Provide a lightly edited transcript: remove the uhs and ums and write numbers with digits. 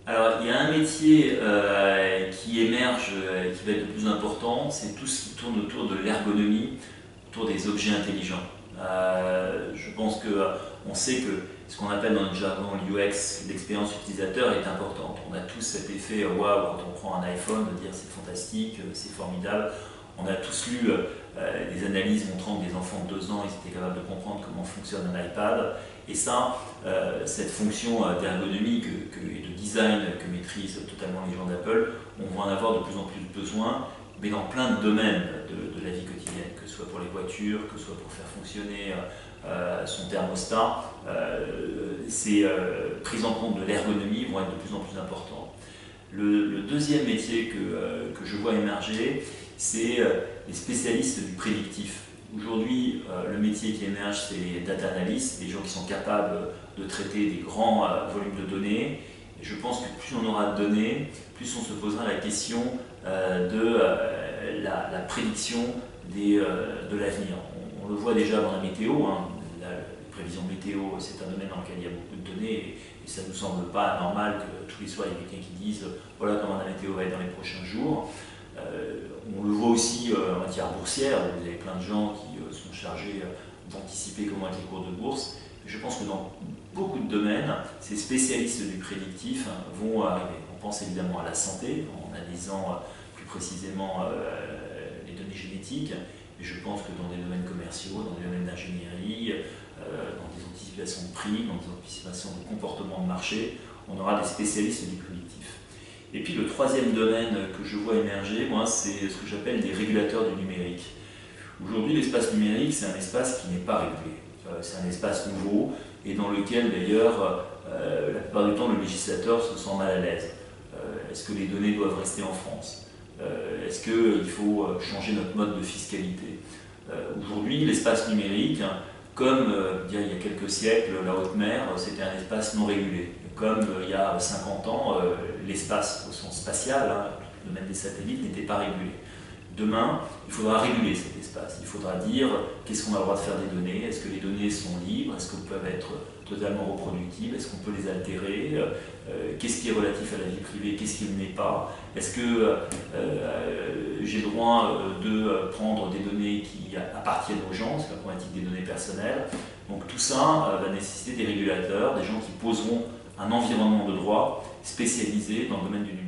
Alors, il y a un métier qui émerge et qui va être de plus important, c'est tout ce qui tourne autour de l'ergonomie, autour des objets intelligents. Je pense qu'on sait que ce qu'on appelle dans notre jargon l'UX, l'expérience utilisateur, est importante. On a tous cet effet waouh quand on prend un iPhone, de dire c'est fantastique, c'est formidable. On a tous lu des analyses montrant que des enfants de 2 ans ils étaient capables de comprendre comment fonctionne un iPad. Et ça, cette fonction d'ergonomie et de design que maîtrisent totalement les gens d'Apple, on va en avoir de plus en plus besoin, mais dans plein de domaines de la vie quotidienne, que ce soit pour les voitures, que ce soit pour faire fonctionner son thermostat. Ces prises en compte de l'ergonomie vont être de plus en plus importantes. Le deuxième métier que je vois émerger, c'est les spécialistes du prédictif. Aujourd'hui, le métier qui émerge, c'est les data analysts, des gens qui sont capables de traiter des grands volumes de données. Et je pense que plus on aura de données, plus on se posera la question de la prédiction de l'avenir. On le voit déjà dans la météo. La prévision météo, c'est un domaine dans lequel il y a beaucoup de données et ça ne nous semble pas normal que tous les soirs il y ait quelqu'un qui dise voilà comment la météo va être dans les prochains jours. On le voit aussi en matière boursière, où vous avez plein de gens qui sont chargés d'anticiper comment être les cours de bourse. Je pense que dans beaucoup de domaines, ces spécialistes du prédictif vont arriver. On pense évidemment à la santé, en analysant plus précisément les données génétiques, mais je pense que dans des domaines commerciaux, dans des domaines d'ingénierie, dans des anticipations de prix, dans des anticipations de comportement de marché, on aura des spécialistes du prédictif. Et puis le troisième domaine que je vois émerger, moi, c'est ce que j'appelle des régulateurs du numérique. Aujourd'hui, l'espace numérique, c'est un espace qui n'est pas régulé. C'est un espace nouveau et dans lequel, d'ailleurs, la plupart du temps, le législateur se sent mal à l'aise. Est-ce que les données doivent rester en France? Est-ce qu'il faut changer notre mode de fiscalité? Aujourd'hui, l'espace numérique, comme il y a quelques siècles, la haute mer, c'était un espace non régulé. Comme il y a 50 ans, l'espace au sens spatial, le domaine des satellites, n'était pas régulé. Demain, il faudra réguler cet espace. Il faudra dire qu'est-ce qu'on a le droit de faire des données, est-ce que les données sont libres, est-ce qu'elles peuvent être totalement reproductibles, est-ce qu'on peut les altérer, qu'est-ce qui est relatif à la vie privée, qu'est-ce qui ne l'est pas, est-ce que j'ai le droit de prendre des données qui appartiennent aux gens, c'est la problématique des données personnelles. Donc tout ça va nécessiter des régulateurs, des gens qui poseront un environnement de droit spécialisé dans le domaine du numérique.